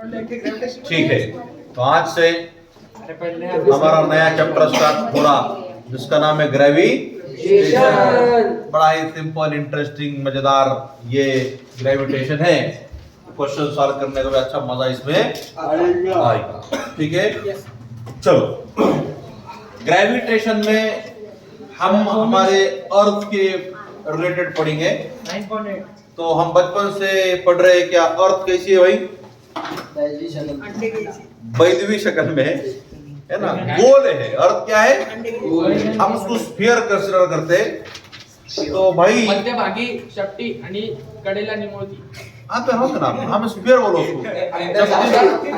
ठीक है, तो आज से हमारा नया चैप्टर स्टार्ट हो रहा जिसका नाम है ग्रेविटेशन। बड़ा ही सिंपल, इंटरेस्टिंग, मजेदार ये ग्रेविटेशन है। क्वेश्चन सॉल्व करने का भी अच्छा मजा इसमें आएगा। ठीक है, चलो ग्रेविटेशन में हम हमारे अर्थ के रिलेटेड पढ़ेंगे। तो हम बचपन से पढ़ रहे हैं क्या अर्थ कैसी है भाई? वैद्यवी शक्ल में है ना, गोल है। अर्थ क्या है? हम उसको स्फीयर कंसीडर करते हैं। तो भाई मध्यभागी शक्ती आणि कडेला निमुळती. हाँ तो हम ना हम स्फीयर बोलो उसको।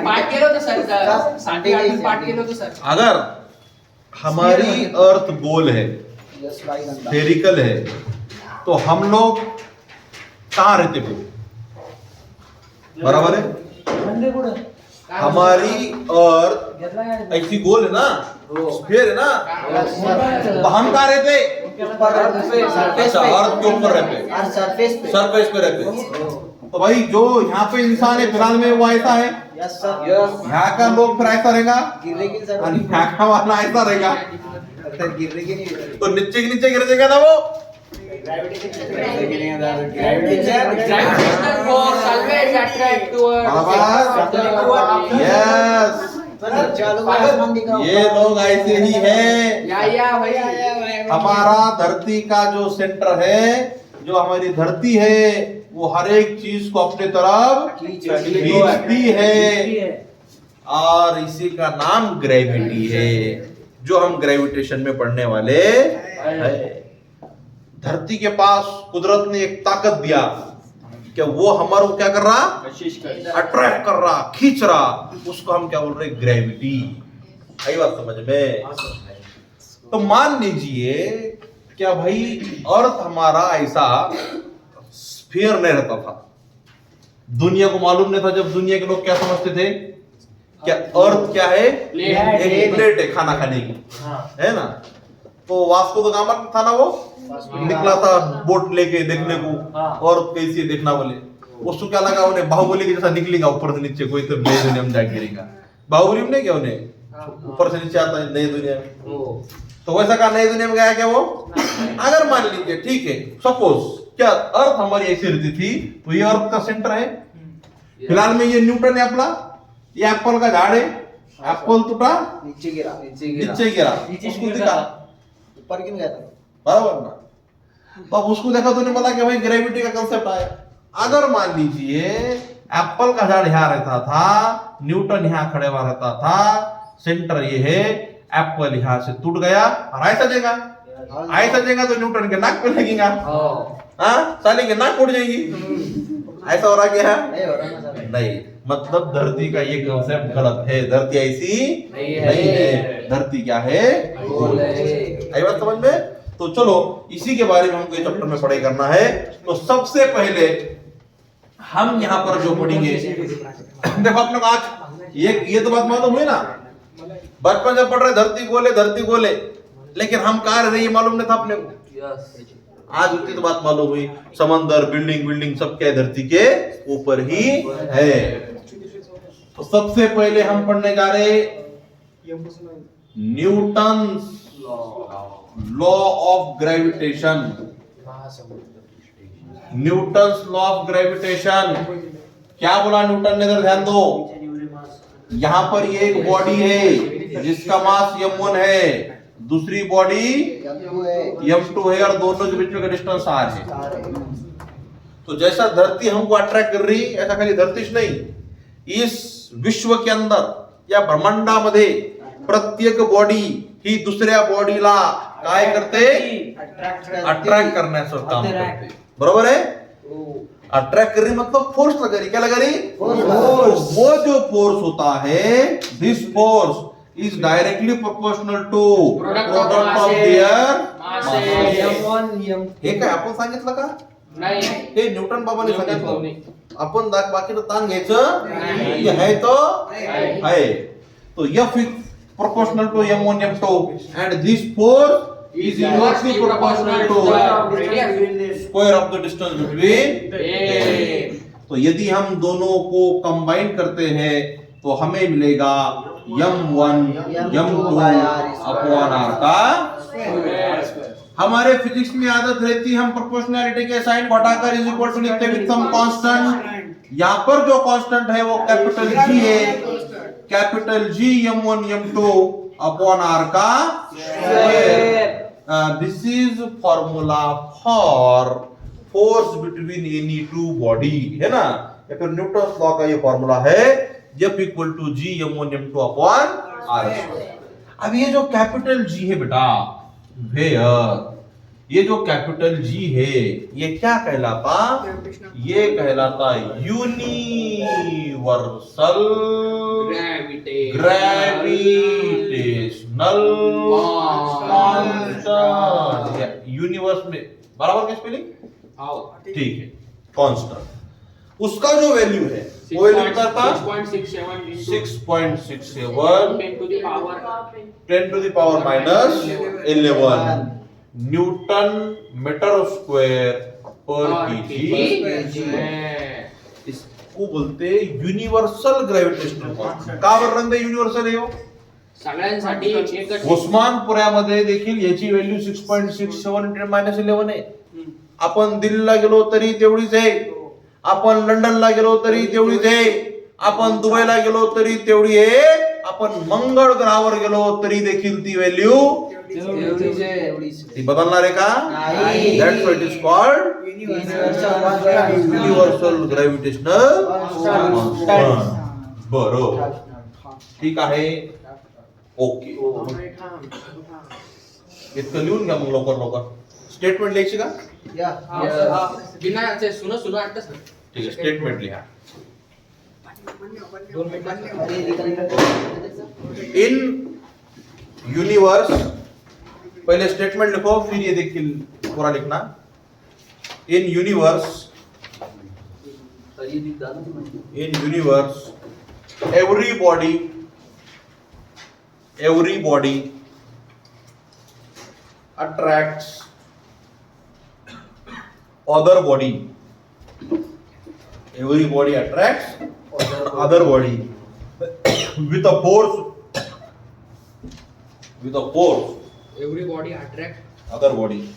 पाठ केलं होतं सर, साठी आठवून पाठ केलं होतं सर. अगर हमारी अर्थ गोल है, स्फेरिकल है, तो हम लोग कहाँ रहते हैं? बराबर है। हमारी अर्थ ऐसी गोल है ना, स्फीयर है ना, तो हम कहाँ रहते? अच्छा, अर्थ के ऊपर रहते, सरफेस पे रहते। तो भाई जो यहाँ पे इंसान है फिलहाल में वो ऐसा है, यहाँ का लोग फिर ऐसा रहेगा, यहाँ का वाला ऐसा रहेगा, तो नीचे गिर जाएगा ना वो। Gravitational force always attract yes, ये लोग ऐसे ही है। हमारा धरती का जो सेंटर है, जो हमारी धरती है, वो हर एक चीज को अपने तरफ खींचती है, और इसी का नाम ग्रेविटी है, जो हम ग्रेविटेशन में पढ़ने वाले हैं। धरती के पास कुदरत ने एक ताकत दिया कि वो हमारे को क्या कर रहा? अट्रैक्ट कर रहा, खींच रहा। उसको हम क्या बोल रहे? ग्रेविटी। आई बात समझ में? तो मान लीजिए क्या भाई अर्थ हमारा ऐसा स्फीयर नहीं रहता था, दुनिया को मालूम नहीं था। जब दुनिया के लोग क्या समझते थे? क्या अर्थ क्या है? एक प्लेट है खाना खाने की, है ना। तो वास्को द गामा था ना, वो निकला था बोट लेके देखने को, और कैसी देखना बोले। उसको क्या लगा, उन्हें बाहुबली के जैसा निकलेगा ऊपर से नीचे, कोई तो नई दुनिया में जाके गिरेगा। बाहुबली में नहीं क्या, उन्हें ऊपर से नीचे आता है नई दुनिया में। तो वैसा कहा नई दुनिया में गया क्या वो? अगर मान लीजिए, ठीक है, सपोज क्या अर्थ हमारी ऐसी रहती थी, तो ये अर्थ का सेंटर है। फिलहाल में ये न्यूटन है अपना, ये एप्पल का झाड़ है, एप्पल टूटा नीचे गिरा, उसको दिखा ऊपर क्यों गया था? बराबर ना। तो अब उसको देखा, तूने बोला कि भाई ग्रेविटी का कंसेप्ट आया। अगर मान लीजिए एप्पल का झाड़ यहाँ रहता था, न्यूटन यहाँ खड़े हुआ रहता था, सेंटर ये है, एप्पल यहाँ से टूट गया और ऐसा देगा तो न्यूटन के नाक पे लगेगा, हाँ साले के नाक उड़ जाएगी। ऐसा हो रहा क्या? नहीं, मतलब धरती का ये कंसेप्ट गलत है। धरती ऐसी नहीं है। धरती क्या है? गोल है। आई बात समझ में? तो चलो इसी के बारे में हमको इस चैप्टर में पढ़ाई करना है। तो सबसे पहले हम यहाँ पर जो पढ़ेंगे, देखो अपने को आज ये तो बात मालूम हुई ना, बचपन से पढ़ रहे धरती गोल है, लेकिन हम कहाँ रहे ये मालूम नहीं था अपने को। आज उतनी तो बात मालूम हुई, समंदर, बिल्डिंग सब क्या धरती के ऊपर ही है। तो सबसे पहले हम पढ़ने जा रहे Newton law of gravitation. Newton law of gravitation क्या बोला न्यूटन ने? इधर ध्यान दो, यहां पर ये एक बॉडी है जिसका मास m1 है, दूसरी बॉडी m2 है, और दोनों के बीच में का डिस्टेंस r है। तो जैसा धरती हमको अट्रैक्ट कर रही, ऐसा खाली धरतीच नहीं, इस विश्व के अंदर या ब्रह्मांडामध्ये प्रत्येक बॉडी ही दुसऱ्या बॉडीला काय करते? अट्रॅक्ट करण्याचं काम करते। बरोबर है? अट्रैक्ट कर रही मतलब फोर्स लगा रही। क्या लगा रही? वो जो फोर्स होता है, this force is directly proportional to product of their masses. हे काय आपण सांगितलं का? नाही, हे न्यूटन बाबांनी सांगितलं। आपण बाकीचं ताण घ्यायचं नाही, आहे तो आहे। तो F is proportional to m1 m2 and this force is inversely proportional to square of the distance between them. तो यदि हम दोनों को कंबाइन करते हैं तो हमें मिलेगा m1 m2 अपॉन r का हमारे फिजिक्स में आदत रहती है हम प्रोपोर्शनैलिटी के साइन घटाकर इज इक्वल टू लिखते हैं विद सम कांस्टेंट। यहां पर जो कांस्टेंट है वो कैपिटल जी है, capital G m1 m2 upon r का square. This is formula for force between any two body, है ना, या फिर न्यूटन्स लॉ का ये फॉर्मूला है F equal to G m1 m2 upon r square. अब ये जो कैपिटल जी है बेटा वेयर, ये जो कैपिटल जी है ये क्या कहलाता, ये कहलाता यूनिवर्सल ग्रेविटेशनल कांस्टेंट। यूनिवर्स में बराबर क्या स्पेलिंग, ठीक है, कांस्टेंट। उसका जो वैल्यू है वो वैल्यू करता 6.67 10 to the power minus 11 newton metre square पर केजी। इसको बोलते यूनिवर्सल ग्रेविटेशनल कांस्टेंट। का बरं रंग युनिव्हर्सल आहे हो? सगळ्यांसाठी एकच उस्मानपुऱ्यामध्ये देखील याची व्हॅल्यू 6.67 मायनस 11 आहे। आपण दिल्लीला गेलो तरी तेवढीच आहे, आपण लंडनला गेलो तरी तेवढीच आहे, आपण दुबईला गेलो तरी तेवढी आहे, आपण मंगळ ग्रहावर गेलो तरी देखील ती व्हॅल्यू ती बदलणार आहे का? That's what is called universal gravitational constant. बरोबर, ठीक आहे, ओके। इतकं लिहून घ्या मग लवकर लवकर। स्टेटमेंट लिहायची का? बिना सुनो आता सर, ठीक है, स्टेटमेंट लिहा। इन यूनिवर्स, पहले स्टेटमेंट लिखो फिर ये देखिए पूरा लिखना। In universe every body attracts other body, every body attracts other body with a force everybody attract other body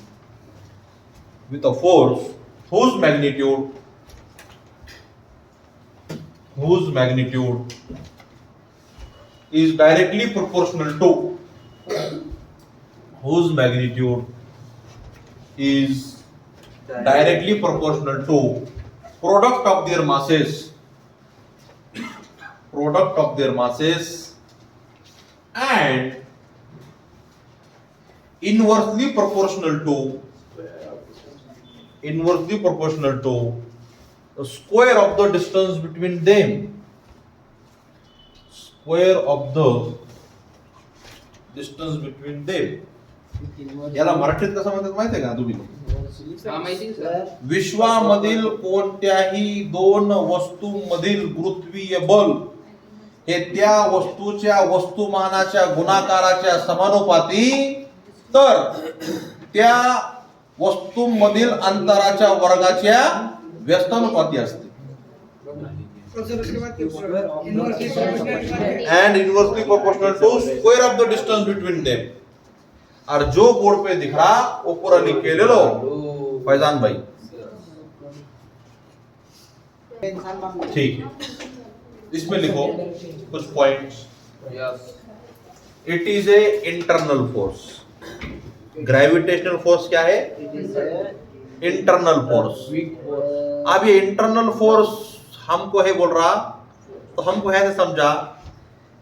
with a force whose magnitude is directly proportional to product of their masses and inversely proportional to the square of the distance between them. याला मराठीत कसं म्हणतात माहिती आहे का तुम्ही? विश्वामधील कोणत्याही दोन वस्तूंमधील गुरुत्वीय बल हे त्या वस्तूच्या वस्तुमानाच्या गुणाकाराच्या समानुपाती तर त्या वस्तूंमधील अंतराच्या वर्गाच्या व्यस्तानुपाती असते। and inversely proportional to square of the distance between them। और जो बोर्ड पे दिख रहा वो पूरा लिख के ले लो फैजान भाई, ठीक है, इसमें लिखो कुछ points. It is a internal force. Gravitational force क्या है? Internal force. अब ये इंटरनल फोर्स हमको है बोल रहा, तो हमको है समझा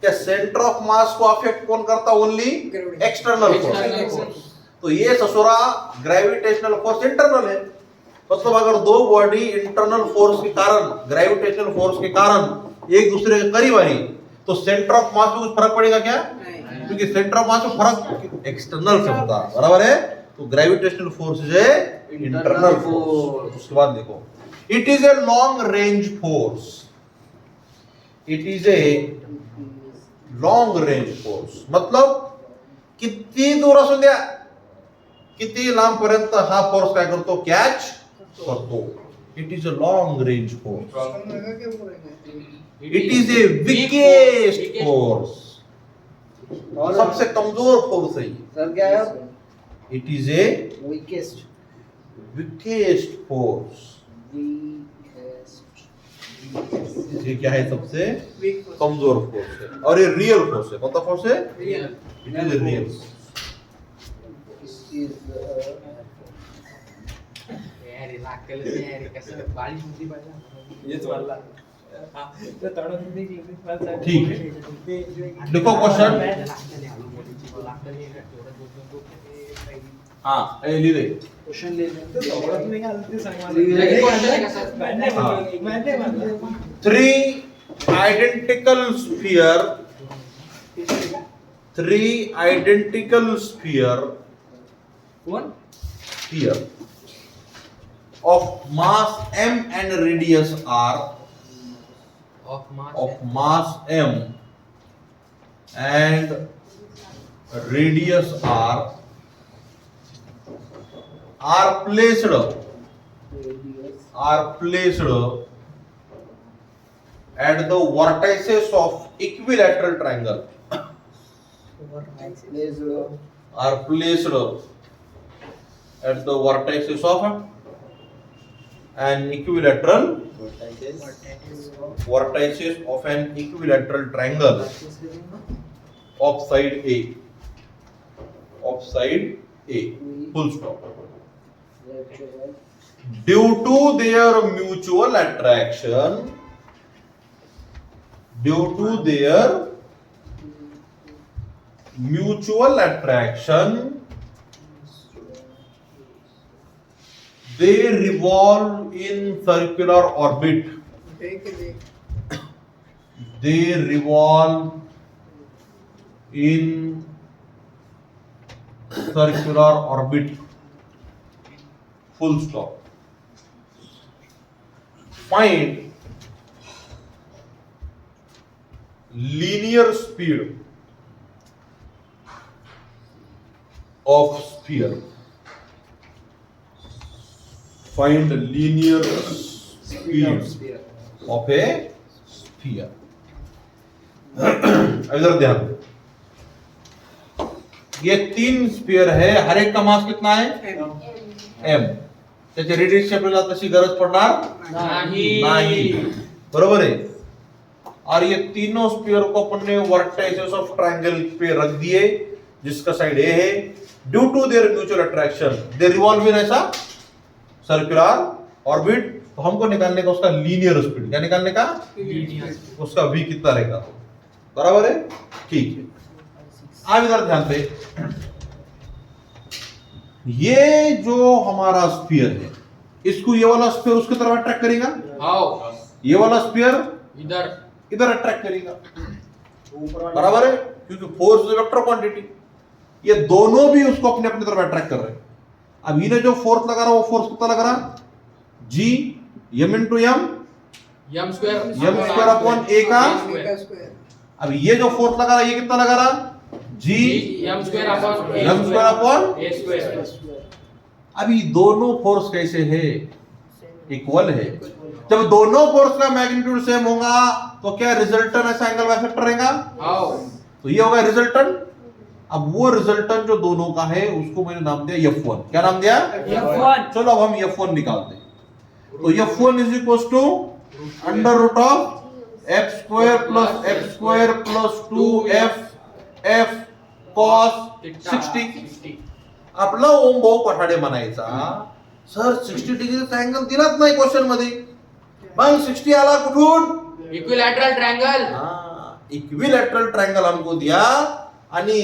कि सेंटर ऑफ मास को अफेक्ट कौन करता? Only external force. तो ये ससुरा ग्रेविटेशनल फोर्स इंटरनल है, मतलब अगर दो बॉडी इंटरनल फोर्स के कारण, ग्रेविटेशनल फोर्स के कारण एक दूसरे के करीब आई तो सेंटर ऑफ मास में कुछ फर्क पड़ेगा क्या? क्योंकि सेंटर ऑफ मास में फर्क एक्सटर्नल से होता है, बराबर है। तो gravitational force is a internal force. उसके बाद देखो, it is a long range force. मतलब किती दूर असू द्या, किती लांब पर्यंत हा फोर्स काय करतो? कॅच करतो। It is a long range force. It is a weakest force. और सबसे कमजोर फोर्स है ये. सर क्या है? It is a Weakest. weakest force. ये क्या है? सबसे कमजोर फोर्स है और ये रियल फोर्स है. कौन सा फोर्स है? It is a real force. This is यार लागलं यार कसं बाळी मुली पाहिजे हेच वाला हा तर तळून देखील ठीक है. देखो क्वेश्चन. हाँ ये लिख दे. क्वेश्चन ले लें. तळून नाही आलं ते सांग मला. Three identical sphere. Three identical sphere of mass m and radius r. Of mass m and radius r are placed at the vertices of equilateral triangle. Are placed at the vertices of an equilateral triangle of side A. Full stop. Due to their mutual attraction, they revolve in circular orbit. Full stop. Find linear speed of sphere. Find the linear speed of a sphere. इधर ध्यान दो. ये 3 sphere है. हर एक का mass कितना है? m. त्याचे रेडियस आपल्याला तशी गरज पडणार नाही. बरोबर है. और ये तीनों स्फीयर को अपन ने वर्टिसेस ऑफ ट्रायंगल पे रख दिए जिसका साइड ए है. Due to their mutual attraction they revolve in ऐसा सर्कुलर ऑर्बिट. तो हमको निकालने का उसका लीनियर स्पीड. क्या निकालने का? उसका v कितना रहेगा? बराबर है. ठीक है. आप इधर ध्यान दे. ये जो हमारा स्फीयर है इसको ये वाला स्फीयर उसकी तरफ अट्रैक्ट करेगा. ये वाला स्फीयर इधर अट्रैक्ट करेगा. बराबर है. क्योंकि फोर्स इज वेक्टर क्वांटिटी. ये दोनों भी उसको अपने अपनी तरफ अट्रैक्ट कर रहे हैं. अब इन्हें जो फोर्स लगा रहा वो फोर्स कितना लग रहा? G m into m square upon a का. अब ये जो फोर्स लगा रहा ये कितना लगा रहा? G m square upon a square. अभी दोनों फोर्स कैसे है? इक्वल है. जब दोनों फोर्स का मैग्नीट्यूड सेम होगा तो क्या रिजल्टेंट ऐसा एंगल बाइसेक्टर रहेगा? तो ये होगा रिजल्टेंट. अब वो रिजल्टेंट जो दोनों का है उसको मैंने नाम दिया F1. क्या नाम दिया? F1. चलो अब हम F1 निकालते हैं. तो F1 is equal to under root of f square plus 2f cos 60. आपला ओम भाऊ पठाडे म्हणायचा सर 60 डिग्रीचा अँगल दिलाच नाही क्वेश्चन मध्ये. मग 60 आला कुठून? Equilateral triangle. इक्विलॅटरल ट्रायंगल हमको दिया आणि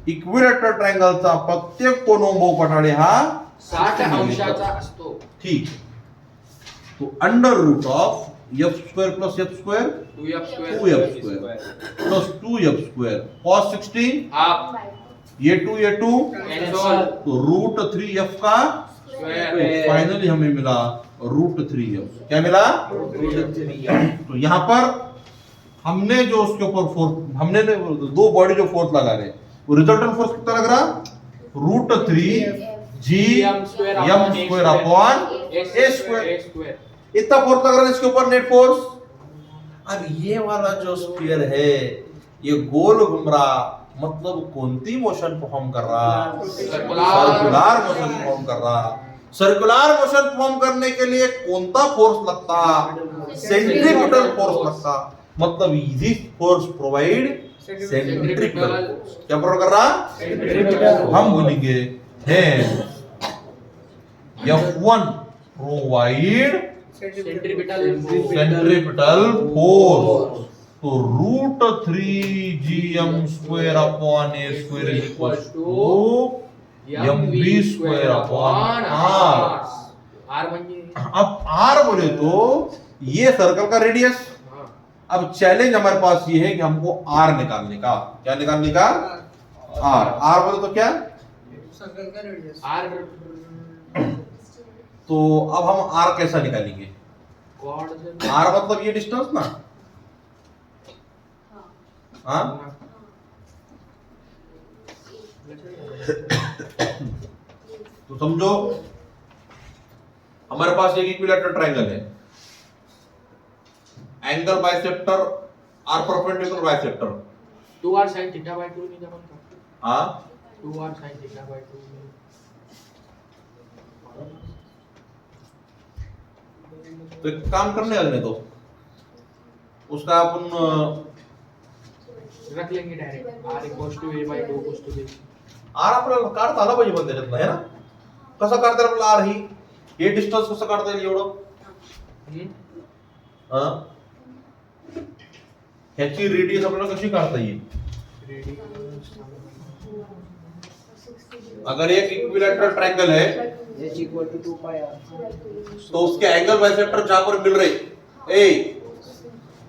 इक्विलॅटरल ट्रायंगलचा प्रत्येक कोन ओम भाऊ पठाडे हा 60 अंशाचा असतो. ठीक. तो under root of f square plus f square 2f square plus 2f square cos 60 half. ये 2 तो रूट 3f का स्क्वायर. फाइनली हमें मिला रूट 3f. क्या मिला? तो यहां पर हमने जो उसके ऊपर फोर्स हमने दो बॉडी जो फोर्स लगा रहे वो रिजल्टेंट फोर्स कितना लग रहा? Root 3 G m square upon a square. इतना फोर्स लग रहा है इसके ऊपर, नेट फोर्स। अब ये वाला जो स्फीयर है ये गोल घूम रहा, मतलब कोणती मोशन परफॉर्म कर रहा? सर्कुलर मोशन परफॉर्म कर रहा। सर्कुलर मोशन परफॉर्म करने के लिए कोणता फोर्स लगता? सेंट्रीपिटल फोर्स लगता। मतलब दिस फोर्स प्रोवाइड सेंट्रीपिटल। क्या प्रोवाइड कर रहा? हम बोलेंगे है F1 प्रोवाइड सेंट्रीपिटल फोर्स। तो √3gm square upon a square is equal to mv square upon r। r म्हणजे अब r बोले तो ये सर्कल का रेडियस। अब चैलेंज हमारे पास ये है कि हमको r निकालने का। क्या निकालने का? r बोले तो क्या? सर्कल का रेडियस। r तो अब हम r कैसा निकालेंगे? कॉर्ड से r मतलब ये डिस्टेंस ना। हाँ, तो समझो हमारे पास एक इक्विलैटरल ट्रायंगल है, angle bisector are perpendicular bisector. 2r sin theta by 2 नहीं जमन का। हाँ, 2r sin theta by 2 तो एक काम करने लगने तो उसका अपन रख लेंगे direct r equals to a by 2 equals to b। R आपल्याला काढता आला पाहिजे पण त्याच्यात आहे ना, कसा काढता आपल्याला आर ही हे डिस्टन्स कसं काढता येईल एवढं? हा, ह्याची रेडियस आपल्याला कशी काढता येईल? अगर एक इक्विलैटरल ट्रायंगल है h equal to 2 pi r। तो उसके एंगल बाइसेक्टर जहां पर मिल रहे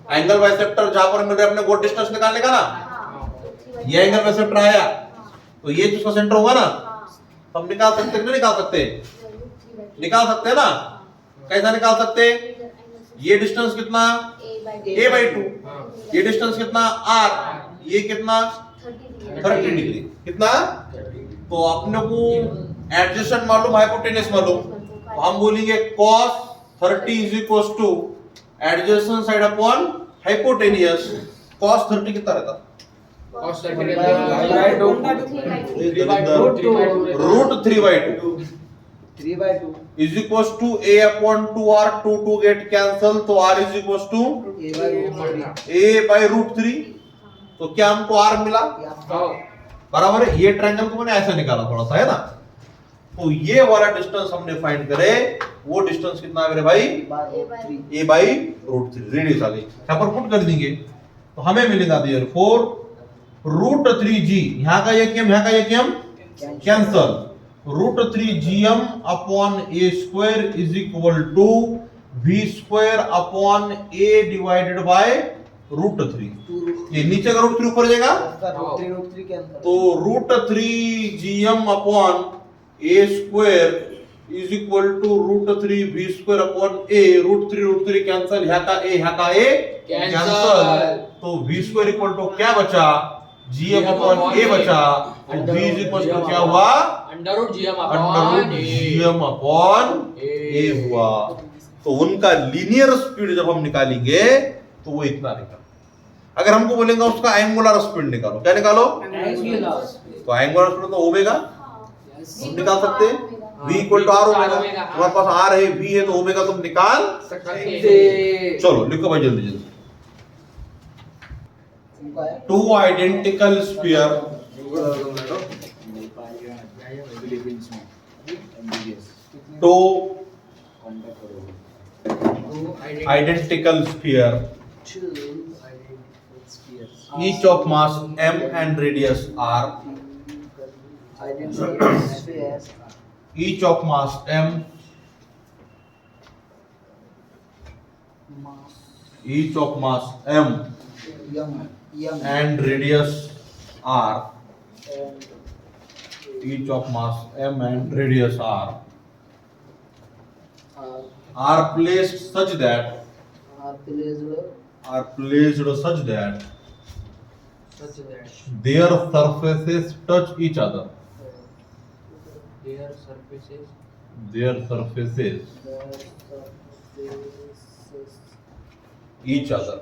एंगल बाइसेक्टर जहां पर मिल रहे अपने को डिस्टेंस निकालने का ना। ये एंगल बाइसेक्टर आया तो ये जिसका सेंटर होगा ना, तो हम निकाल सकते हैं? नहीं निकाल सकते? निकाल सकते हैं ना। कैसा निकाल सकते? ये डिस्टेंस कितना? a by 2। ये डिस्टेंस कितना? r। ये कितना? 30 डिग्री। कितना? तो अपने को एडजेसेंट मालूम, हाइपोटेनस मालूम, तो हम बोलेंगे cos 30 is equals to adjacent side upon hypotenuse। cos 30 कितना रहता? cos 30 by √3/2 3 by 2 is equals to a upon 2r। 2 get cancel, तो r is equals to a by √3। a by √3। तो क्या हमको r मिला? बराबर है। ये ट्रायंगल को मैंने ऐसा निकाला थोड़ा सा, है ना। तो ये वाला डिस्टेंस हमने फाइंड करे, वो डिस्टेंस कितना है मेरे भाई? a by √3 रेडियस आ गई। यहाँ पर पुट कर देंगे तो हमें मिलेगा देयरफॉर √3g, यहाँ का ये km, यहाँ का ये km cancel. √3gm upon a square is equal to v square upon a divided by √3। ये नीचे का √3 ऊपर जाएगा √3 के अंदर। तो √3gm upon a square is equal to √3 v square upon a। √3 cancel, यहाँ का a कैंसल, तो v स्क्वायर इक्वल टू क्या बचा? gm अपॉन a बचा। तो v इज इक्वल टू क्या हुआ? √gm अपॉन a हुआ। तो उनका लीनियर स्पीड जब हम निकालेंगे तो वो इतना निकला। अगर हमको बोलेंगे उसका एंगुलर स्पीड निकालो, क्या निकालो? तो एंगुलर स्पीड तो ओमेगा हम निकाल सकते हैं। v equal to r omega. तुम्हारे पास r है, v है, तो ओमेगा तुम निकाल सकते। चलो लिखो भाई जल्दी जल्दी। Two identical sphere two identical sphere, each of mass m and radius r, each of mass m, each of mass m and radius r, each of mass m and radius r are placed such that their surfaces touch each other. Their surfaces. their surfaces each other,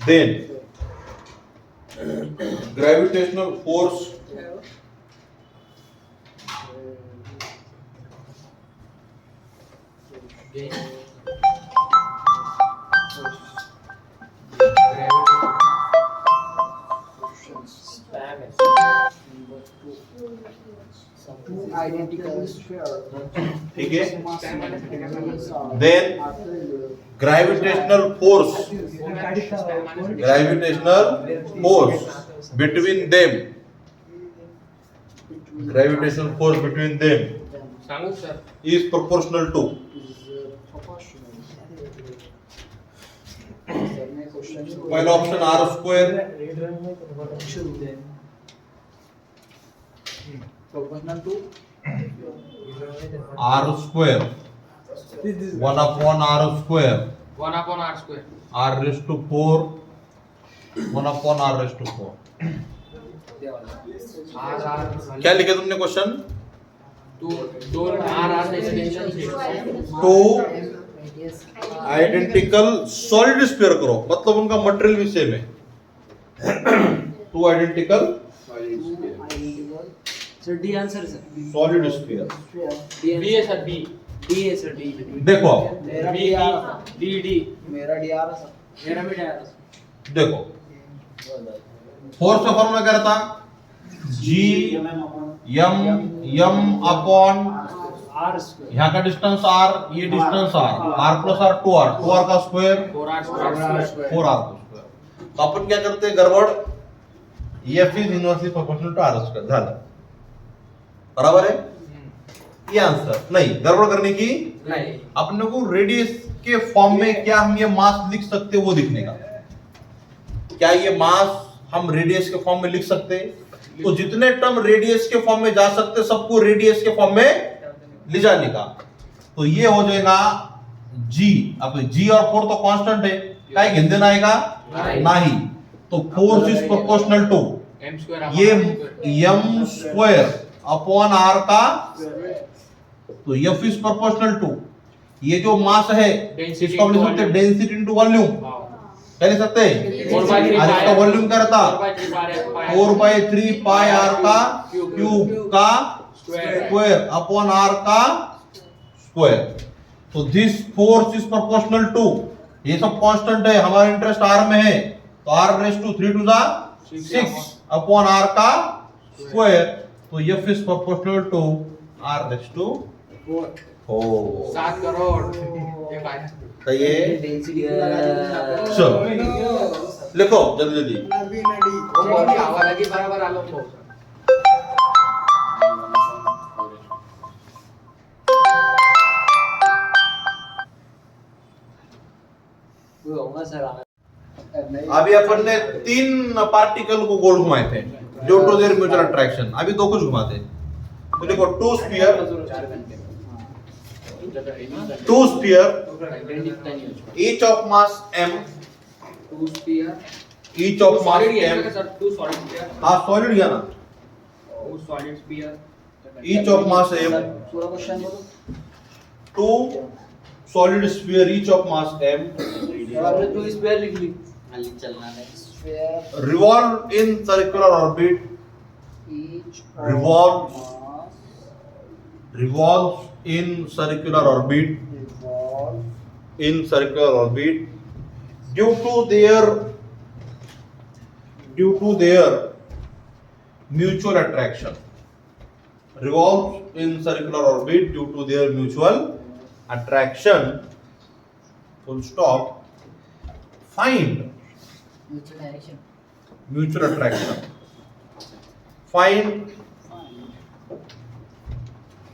then gravitational force Then Spam है. Two identical spheres. ठीक है, Then then gravitational force between them, gravitational force between them सांगू sir. is proportional to पहला option r square, red रंग में convert. proportional to r square 1 upon r square 1 upon r square. r raised to 4 1 upon r raised to 4. R क्या लिखे तुमने question? दोन R extension से. Two identical solid sphere करो, मतलब उनका मटेरियल भी सेम है. Two identical sir D answer sir. Solid sphere. B है सर. B. D है sir D. देखो मेरा B, D आ रहा D, D. मेरा D आ रहा sir. मेरा भी डाया था. देखो फोर्स का फॉर्मूला क्या रहता? G m upon R square. यहाँ का डिस्टेंस r, ये distance r plus r 2r का स्क्वायर 4R square. 4r का स्क्वायर. तो अपन क्या करते हैं गड़बड़, F is inversely proportional to r square. झालं बराबर है. ये आंसर नहीं, गड़बड़ करने की नहीं. अपने को रेडियस के फॉर्म में क्या हम ये मास लिख सकते हैं वो दिखने का. क्या ये मास हम रेडियस के फॉर्म में लिख सकते हैं? तो जितने टर्म रेडियस के फॉर्म में जा सकते सबको रेडियस के फॉर्म में ले जाने का. तो ये हो जाएगा g. अब g और 4 तो कांस्टेंट है, क्या घेन देना आएगा? नहीं. तो force is proportional to M square ये upon m square upon r का. तो F इज प्रोपोर्शनल टू ये जो मास है Density इसको हम लिख सकते हैं डेंसिटी इनटू वॉल्यूम. क्या लिख सकते हैं? 4/3 और इसका वॉल्यूम क्या रहता? 4/3 4/3 r का क्यूब का स्क्वायर अपॉन r का स्क्वायर. तो this force is proportional to, ये सब कांस्टेंट है, हमारा इंटरेस्ट r में है, तो r रेज़ टू 3 टू 6 अपॉन r का स्क्वायर. तो F is proportional to r raise to 4. 7 crore. ये काय है? तो ये डेंसिटी लगा देंगे. चलो लिखो जल्दी जल्दी. वो बहुत ही आवाज लगी बराबर आलो तो. वो होगा सर. अभी अपन ने 3 पार्टिकल को गोल घुमाए थे due to their mutual attraction. अभी 2 कुछ घुमाते हैं. तो देखो 2 sphere each of mass m, 2 sphere. each of mass solid है m. सर. 2 solid sphere. हाँ सॉलिड या ना. 2 solid sphere. each of mass m, पूरा क्वेश्चन बोलो. 2 solid sphere each of mass m आपने 2 स्क्वायर लिख ली. चलना नहीं. Square revolve in circular orbit, each revolves in circular orbit, due to their mutual attraction. Revolves in circular orbit due to their mutual attraction. Full stop. Find mutual attraction. Find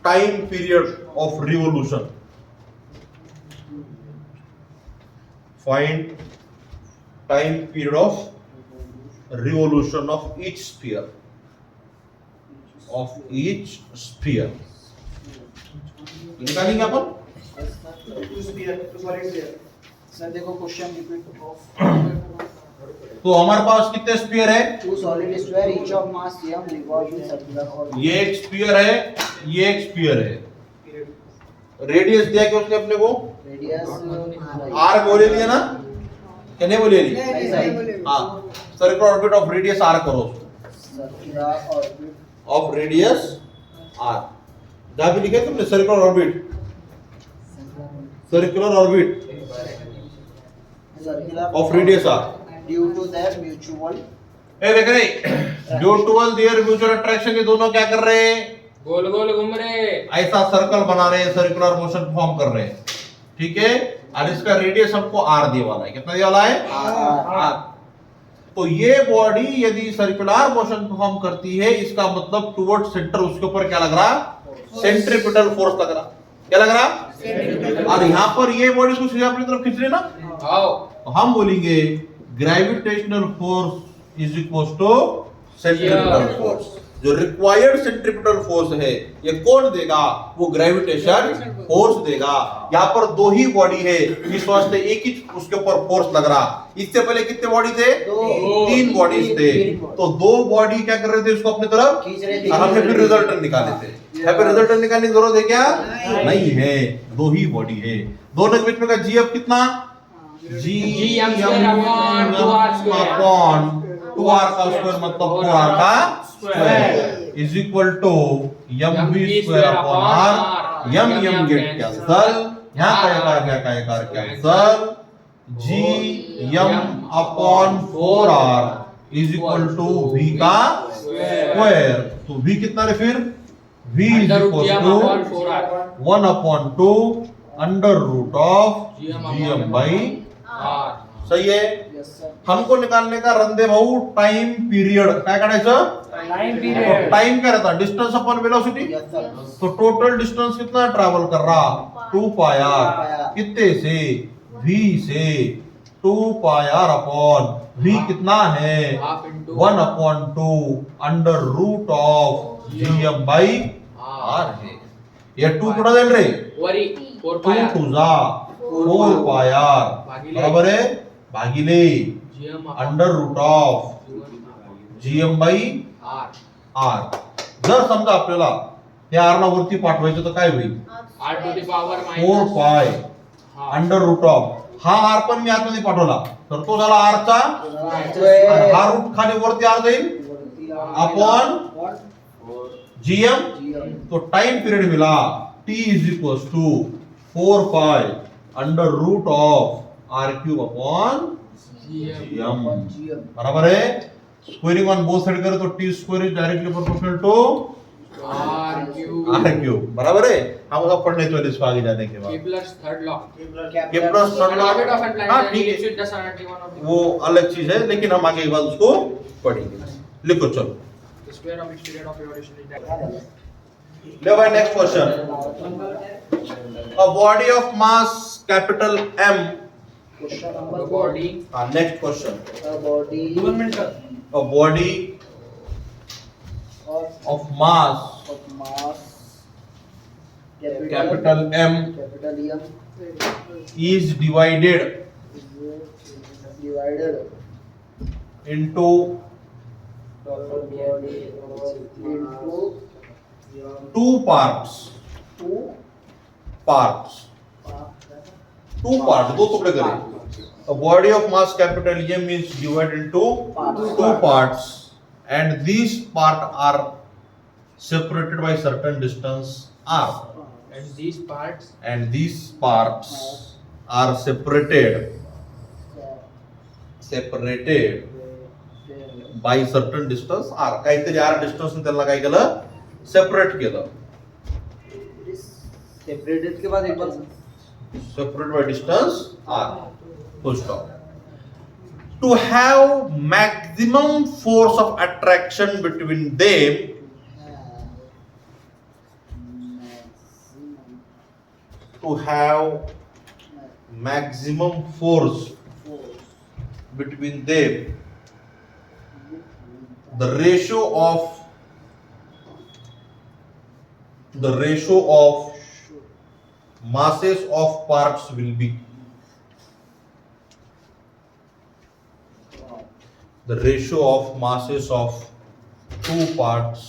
time period of revolution. Find time period of revolution of each sphere. निकालेंगे अपन. Sir देखो question repeat of तो हमारे पास कितने sphere है? Two solid sphere, each of mass m revolves in circular orbit. ये एक sphere है, ये एक स्फीयर है। रेडियस दिया क्या उसने अपने को? Radius आर बोले लिया ना, क्या नहीं बोले ली? नहीं। हाँ, circular orbit of radius R करो, circular orbit. Of radius R. जहाँ भी लिखे तुमने circular orbit, circular orbit Circular of radius R. due to their mutual a देख रहे, due to their mutual attraction, ये दोनों क्या कर रहे हैं? गोल गोल घूम रहे, ऐसा सर्कल बना रहे हैं, सर्कुलर मोशन फॉर्म कर रहे हैं, ठीक है। और इसका रेडियस हमको आर दिया वाला है, कितना दिया वाला है? आर। तो ये बॉडी यदि सर्कुलर मोशन फॉर्म करती है, इसका मतलब टुवर्ड सेंटर उसके ऊपर क्या लग रहा? सेंट्रीपिटल फोर्स लग रहा। क्या लग रहा? और यहाँ पर ये बॉडी कुछ अपनी तरफ खींच रही ना, तो हम बोलेंगे gravitational force is equal to centripetal force. जो रिक्वायर्ड सेंट्रीपिटल फोर्स है ये कौन देगा? वो ग्रेविटेशन फोर्स देगा। यहाँ पर दो ही बॉडी है, इस वास्ते एक ही उसके ऊपर फोर्स लग रहा। इससे पहले कितने बॉडी थे? तीन बॉडीज थे। तो दो बॉडी क्या कर रहे थे? उसको अपनी तरफ खींच रहे थे। और हमने फिर रिजल्टेंट निकाले थे। यहाँ पे रिजल्टेंट निकालने की जरूरत है क्या? नहीं है, दो ही बॉडी है। दोनों के बीच में का जीएफ कितना? GM square upon 2R square। Upon 2R का स्क्वायर मतलब 4R का square is equal to mv square upon r। m get cancel, यहाँ का एक आ गया, का एक R cancel. gm upon 4R is equal to v का स्क्वायर। तो v कितना है फिर? v is equal to 1 upon 2 under root of gm by R। सही है। Yes, sir. हमको निकालने का रंदे भाऊ टाइम पीरियड काय काढायचं? टाइम तो पीरियड टाइम क्या रहता? Distance upon velocity. Yes, sir. तो टोटल डिस्टेंस कितना ट्रैवल कर रहा? 2 पाई आर। कितने से? v से 2 पाई आर अपॉन v कितना है? 1 upon 2 under root of gm by r है। ये 2 कुठं जाईल रे? वरी 4 2 पाय टू जा 4 पाई आर बरोबर आहे, भागिले under root of gm by R। r। जर समजा आपल्याला या r ला वरती पाठवायचं तर काय होईल? R to the power 4 pi under root of हा r पण मी आतमध्ये पाठवला तर तो झाला r चा, आणि हा रूट खाली वरती r जाईल अपॉन gm। तो टाइम पीरियड मिला t is equals to 4 pi under root of r cube upon gm। बराबर है। स्क्वेयरिंग ऑन बोथ साइड करें तो t square is directly proportional to R cube। r cube. बराबर है। हम सब पढ़ने तो इसको आगे जाने के बाद Kepler's third law। Kepler third law, Orbit of an हाँ planet ठीक gives है, it the sun at one of the वो अलग चीज है, लेकिन हम आगे के बाद उसको पढ़ेंगे। लिखो चलो, the square of its period of revolution is that। ले भाई next question. A body of mass capital M। Question The number body हाँ next question. a body 2 minute का a body of mass of mass capital M capital M is divided is divided into body into two parts, two parts, दो टुकड़े करें। A body of mass capital M is divided into two parts, and these parts are separated by certain distance r, and these parts and these parts are separated by certain distance r। काहीतरी r distance ने त्याला काय केलं? Separate केलं। Separated के बाद एक बार Separated by distance r, full stop। To have maximum force of attraction between them, to have maximum force between them, the ratio of masses of parts will be the ratio of masses of two parts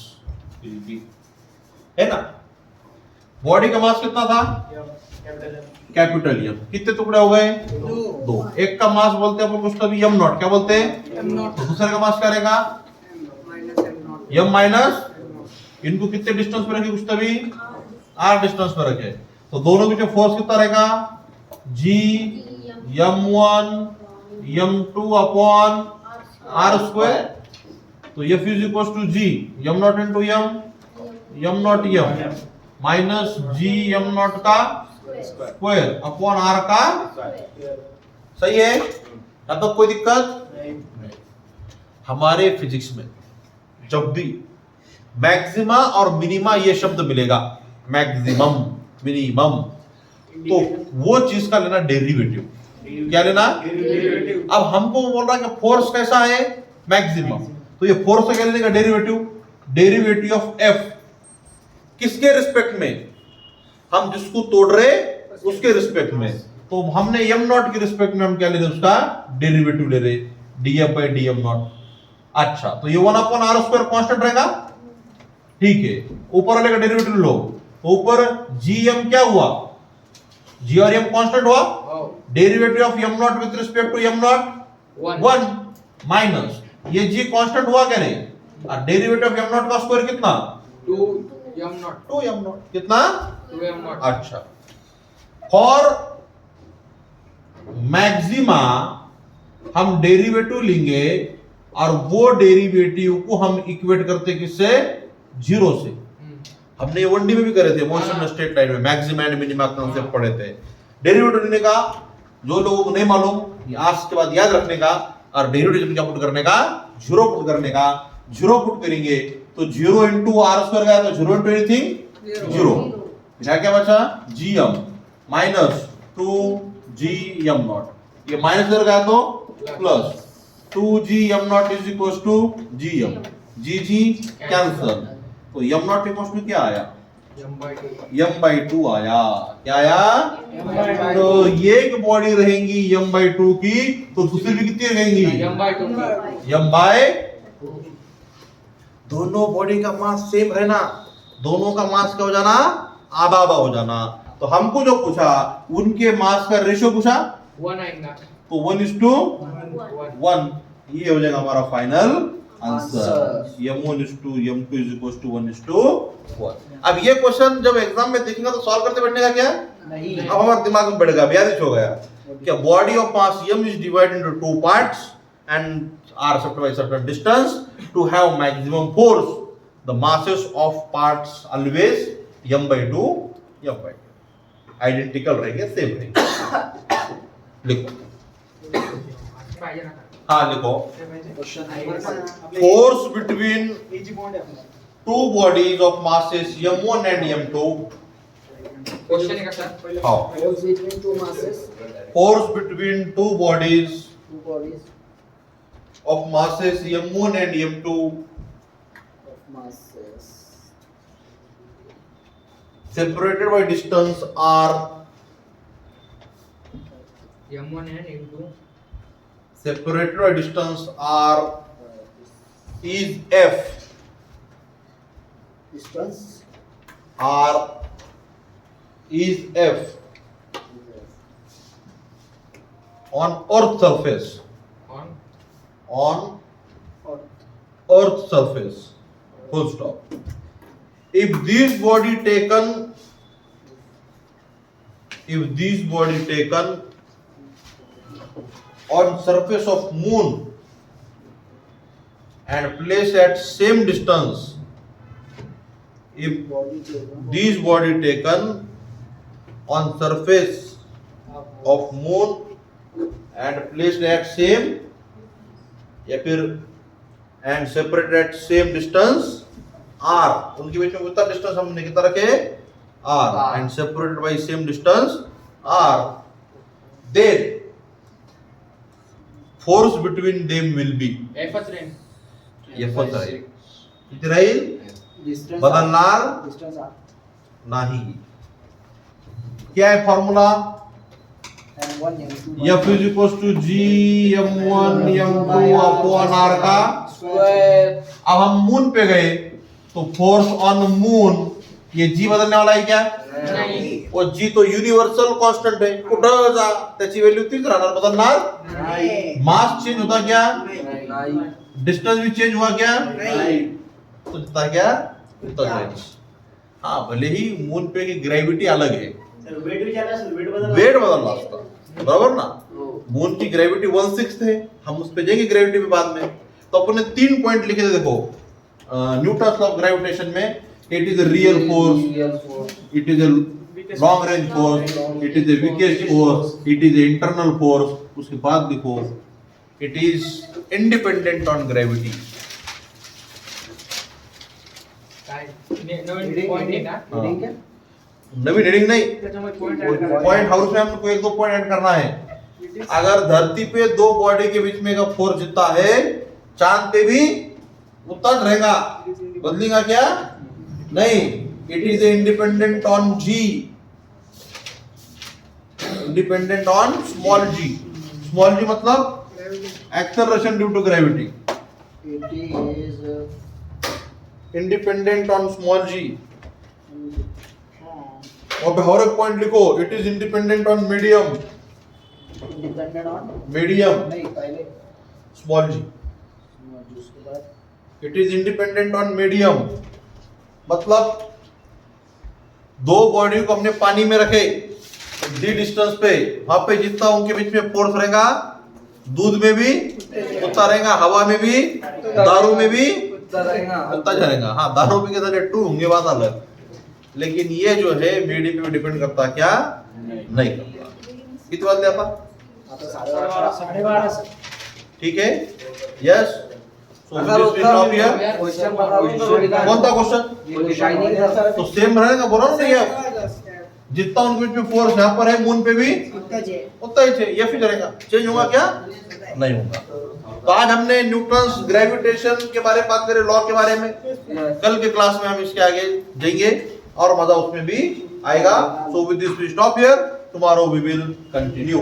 will be, है ना? Body का mass कितना था? Capital M. कितने टुकड़े हो गए? दो। एक का मास बोलते हैं अपन कुछ तभी एम नॉट, क्या बोलते हैं? तो दूसरे का मास क्या रहेगा? एम माइनस इनको कितने डिस्टेंस पे रखे? कुछ तभी आर डिस्टेंस पे रखे, तो दोनों के बीच फोर्स कितना रहेगा? G m1 m2 upon R square. तो F is equal to G m naught into m naught m minus G m naught का स्क्वायर अपॉन आर का। सही है? अब तक कोई दिक्कत नहीं। हमारे फिजिक्स में जब भी मैक्सिमा और मिनिमा ये शब्द मिलेगा, मैक्सिमम मिनिमम, तो वो चीज का लेना डेरिवेटिव। क्या लेना? अब हमको बोल रहा है कि फोर्स कैसा है? मैक्सिमम, तो ये फोर्स का क्या लेने का? डेरिवेटिव। डेरिवेटिव ऑफ एफ किसके रिस्पेक्ट में? हम जिसको तोड़ रहे उसके रिस्पेक्ट में, तो हमने एम नॉट के रिस्पेक्ट में हम क्या ले रहे? उसका डेरिवेटिव ले रहे, DF by D am not. अच्छा, तो ये 1 अपॉन आर स्क्वायर कांस्टेंट रहेगा, ठीक है। ऊपर वाले का डेरिवेटिव लो, ऊपर जी एम क्या हुआ? जी और एम कांस्टेंट हुआ, derivative of M naught with respect to M naught 1 minus ये जी कांस्टेंट हुआ क्या नहीं? और डेरिवेटिव ऑफ एम नॉट का स्क्वायर कितना? 2 एम नॉट कितना? 2 m नॉट। अच्छा, फॉर मैक्सिमा हम डेरिवेटिव लेंगे और वो डेरिवेटिव को हम इक्वेट करते किससे? जीरो से। हमने 1D में भी करे थे, मोशन स्ट्रेट लाइन में मैक्सिमा एंड मिनिमा कांसेप्ट पढ़े थे। डेरिवेटिव लेने का जो लोगों को नहीं मालूम, आज के बाद याद रखने का, और डेरिवेटिव क्या पुट करने का? जीरो पुट करने का। जीरो पुट करेंगे तो 0 इंटू आर स्क्वायर गया, तो 0 इंटू एनीथिंग जीरो। क्या बचा? G M minus 2 G M naught, ये माइनस इधर गया तो plus 2 G M naught is equal to G M, G G cancel, तो एम नॉट इक्वल टू क्या आया? m by 2 आया। क्या आया? तो ये एक बॉडी रहेंगी m by 2 की, तो दूसरी भी कितनी रहेंगी? m by 2 की। m by दोनों बॉडी का मास सेम रहना, दोनों का मास क्या हो जाना? आधा आधा हो जाना। तो हमको जो पूछा उनके मास का रेशियो पूछा, 1 आएगा, तो 1:1, ये हो जाएगा हमारा final answer. m1 is to m2 is equals to 1:1। अब ये क्वेश्चन जब एग्जाम में देखेंगे तो सॉल्व करते बैठने का क्या नहीं। अब हमारे दिमाग में बैठेगा, याद हो गया क्या? Body of mass m is divided into two parts and are separated by certain distance to have maximum force. The masses of parts always m by 2 m by 2 identical रहेंगे, सेम रहेंगे। लिखो, हाँ लिखो। Force between two bodies of masses m1 and m2। Question है sir. हाँ, Force between two masses, force between two bodies two bodies of masses m1 and m2 of masses separated by distance r, m1 and m2 separated by distance r is f, distance r is f on earth surface, on on or earth surface, full stop. If this body taken on surface of moon and placed at same distance, if body taken this body taken on surface of moon and placed at same, या फिर and separated at same distance r, उनके बीच में कितना distance हमने कितना रखे? r, and separated by same distance r, then force between them will be F rain F राहील, किती राहील? distance बदलणार distance r नाही। क्या है formula? and F is equals to G M1 M2 upon R का square. अब हम moon पे गए तो फोर्स ऑन मून, ये G बदलने वाला है क्या? नहीं। और G तो युनिवर्सल कांस्टेंट है, कुठं जा त्याची व्हॅल्यू तीच राहणार, बदलणार नहीं। मास चेंज होता क्या? नहीं। डिस्टेंस भी चेंज हुआ क्या? नहीं। तो जितना क्या उतना चेंज। हाँ, भले ही मून पे की ग्रेविटी अलग है, वेट बदलना उसका, बराबर ना? मून की ग्रेविटी 1/6 है, हम उस पे जाएंगे ग्रेविटी पे बाद में। तो अपने 3 पॉइंट लिखे थे, देखो न्यूटन्स लॉ ऑफ ग्रेविटेशन में it is a real force, real force. It is a long range force, it is a weakest force, it is a internal force. उसके बाद देखो it is independent on gravity. काय नवीन point आहे का? Reading क्या? नवीन heading नहीं, त्याच्यामध्ये point add करा। पॉइंट हाउस में हमको 1-2 पॉइंट ऐड करना है। अगर धरती पे दो बॉडी के बीच में का फोर्स जितना है, चांद पे भी उतना रहेगा, बदलेगा क्या? नहीं। It is independent on G, independent on small G. Small G मतलब acceleration due to gravity, it is independent on small G. और और एक पॉइंट लिखो, it is independent on medium, dependent on medium नहीं पहले स्मॉल जी। उसके बाद it is independent on medium मतलब दो बॉडी को हमने पानी में रखे डी डिस्टेंस पे, वहां पे जितना उनके बीच में फोर्स रहेगा, दूध में भी उतना रहेगा, हवा में भी, दारू में भी उतना रहेगा। हाँ, दारू में के साथ 2 होंगे, बात अलग। लेकिन ये जो है मीडियम पे डिपेंड करता क्या? नहीं करता। कितने बात आता? आता 12:30 12:30 ठीक है, यस। क्वेश्चन कौन था क्वेश्चन? शाइनिंग तो सेम रहेगा, बोला ना? नहीं है, जितना उनके बीच में फोर्स यहाँ पर है मून पे भी उतना ही चाहिए, ये फिर रहेगा, चेंज होगा क्या? नहीं होगा। तो आज हमने न्यूटन्स ग्रेविटेशन के बारे में बात करें, लॉ के बारे में। कल के क्लास में हम इसके आगे जाएंगे और मजा उसमें भी आएगा। So with this we stop here, tomorrow we will continue.